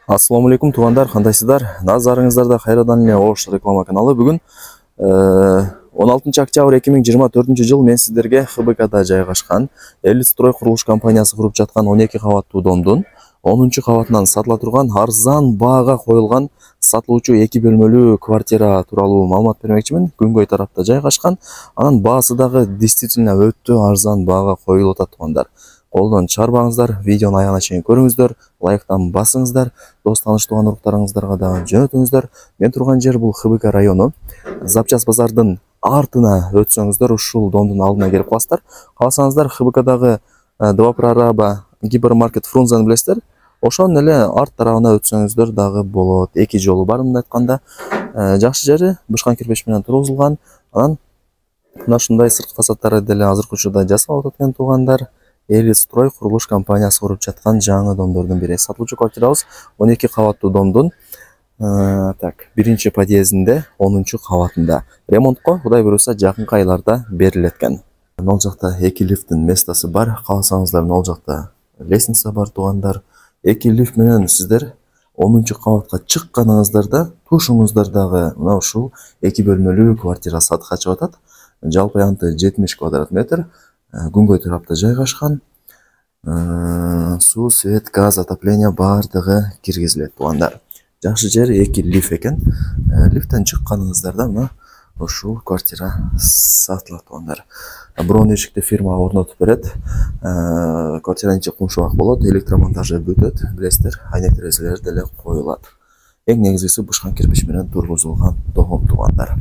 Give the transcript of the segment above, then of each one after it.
Ассаламу алейкум туугандар, кандайсыздар? Назарыңыздарда кайрадан эле Ош реклама каналы. Бүгүн 16 октябрь 2024 жыл мен сиздерге ХБКда жайгашкан Элитстрой курулуш компаниясы куруп жаткан 12 кабаттуу домдун 10 кабатынан сатыла турган арзан баага коюлган сатылуучу 2 бөлмөлүү квартира тууралуу маалымат бермекчимин. Күнгөй тарапта жайгашкан. Анын баасы дагы действительно өтө арзан баага коюлуп атат туугандар. Колдон чарбаңыздар, видеону аягына чейин көрүңүздөр, лайктан басыңыздар, дос таныш тууган уруктарыңыздарга дагы жөнөтүңүздөр. Мен турган жер бул ХБК району. Запчас базардын артына өтсөңүздөр ушул домдун алдына келип каласыздар. Кааласаңыздар ХБКдагы два прораба гипермаркет Фрунзени билесиздер. Ошонун эле арт тарабына өтсөңүздөр дагы болот. Эки жолу бар мындай айтканда. Жакшы жери бышкан кирпич менен тургузулган. Анан мына ушундай сырткы фасадтары деле азыркы учурда жасалып атат экен туугандар. Элитстрой курулуш компаниясы куруп жаткан жаңы домдордун бири. Сатылуучу квартирабыз 12 кабаттуу домдун биринчи подъездинде 10 кабатында. Ремонтко Кудай буйруса жакынкы айларда берилет экен. Могул жакта 2 лифттин местосы бар. Кааласаңыздар могул жакта лестница бар туугандар. 2 лифт менен сиздер 10 кабатка чыкканыңыздарда тушуңуздар дагы мына ушул 2 бөлмөлүү квартира сатыкка чыгып атат. Жалпы аянты 70 квадрат метр. Күнгөй тарапта жайгашкан. Суу, свет, газ, отопление бардыгы киргизилет туугандар. Жакшы жер 2 лифт экен. Лифттен чыкканыңыздарда мына ушул квартира сатылат туугандар. Броон эшикти фирма орнотуп берет. Квартиранын ичи кумшубак болот, электромонтажы бүтөт, билесиздер, айнек терезелери деле коюлат. Эң негизгиси бышкан кирпич менен тургузулган дом туугандар.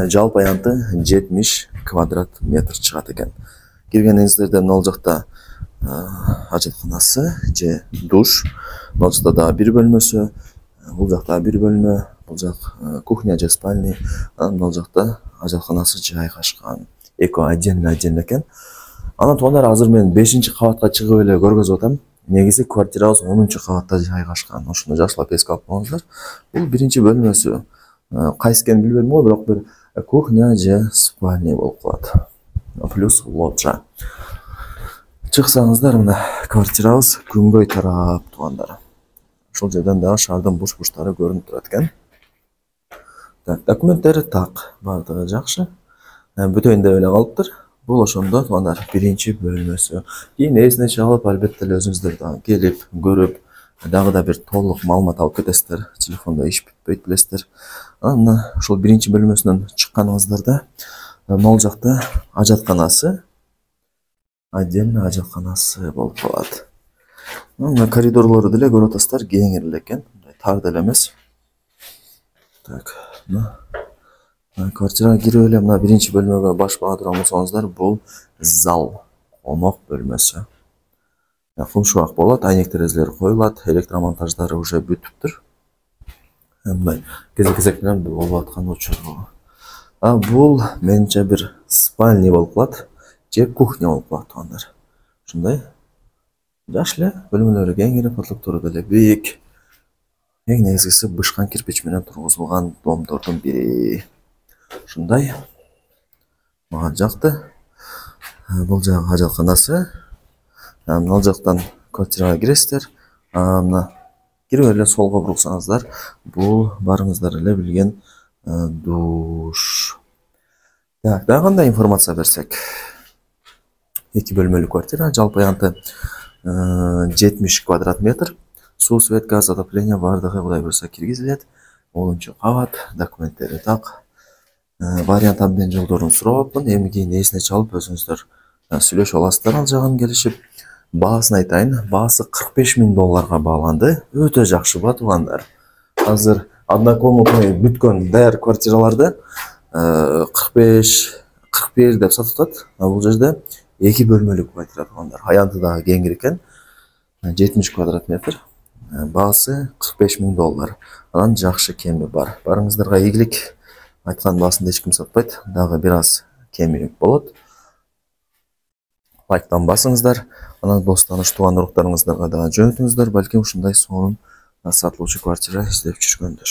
Жалпы аянты 70 квадрат метр чыгат экен. Киргениңиздерде могул жакта ажатканасы же душ, могул жакта дагы бир бөлмөсү, бул жакта бир бөлмө, бул жак кухня же спальня, анан могул жакта ажатканасы жайгашкан. Эко отдельно экен. Анан туугандар, азыр мен 5-кабатка чыгып эле көргөзүп атам. Негизи квартирабыз 10 кабатта жайгашкан. Ошону жакшылап эске алып коюңуздар. Бул биринчи бөлмөсү. Кайсы экенин билбедим го, бирок бир кухня же спальня болуп калат. Плюс лоджа. Чыксаңыздар, мына квартирабыз күнгөй тарап туугандар. Ушул жерден дагы шаардын буш-буштары көрүнүп турат экен. Документтери бардыгы жакшы. Бүтөйүн деп эле калыптыр. Бул ошондо туугандар биринчи бөлмөсү. Кийин эсине чалып, албетте эле өзүңүздөр дагы келип, көрүп, дагы да бир толук маалымат алып кетесиздер. Телефондо иш бүтпөйт, билесиздер. Анан ушул биринчи бөлмөсүнөн чыкканыңыздарда могул жакта ажатканасы, отдельно ажатканасы болуп калат. Мына коридорлору деле көрүп атасыздар, кеңири эле экен, тар деле эмес. Квартирага кирип эле мына биринчи бөлмөгө баш бага турган болсоңуздар, бул зал, конок бөлмөсү. Кумшубак болот, айнек терезелери коюлат, электромонтаждары уже бүтүптүр. Мындай кезек-кезек менен болуп аткан учур. Бул менимче бир спальня болуп калат, же кухня болуп калат туугандар. Ушундай жакшы эле, бөлмөлөрү кеңири, потолоктору деле бийик. Эң негизгиси бышкан кирпич менен тургузулган домдордун бири. Ушундай. Мага жакты. Бул жагы ажатканасы. Мына жактан квартирага киресиздер. Мына кирип эле солго бурулсаңыздар, бул барыңыздар эле билген душ. Дагы кандай информация берсек? 2 бөлмөлүү квартира, жалпы аянты 70 квадрат метр. Суу, свет, газ, отопление бардыгы Кудай буйруса киргизилет. 10 кабат, документтери Вариант абден жолдорун сурабапмын. Эми кийин эсине чалып өзүңүздөр сүйлөшүп аласыздар ал жагын келишип. Баасын айтайын. Баасы $45,000 бааланды. Өтө жакшы ба туугандар. Азыр однокомнатный бүткөн даяр квартираларды 45-41 деп сатып атат. Бул жерде 2 бөлмөлүү квартира туугандар. Аянты дагы кеңири экен. 70 квадрат метр. Баасы $45,000. Анан жакшы кеми бар. Барыңыздарга ийгилик. Айткан баасында эч ким сатпайт. Дагы бир аз кеми болот. Лайктан басыңыздар. Анан дос таныш тууган уруктарыңыздарга дагы жөнөтүңүздөр. Балким ушундай сонун сатылуучу квартира издеп жүргөндөр.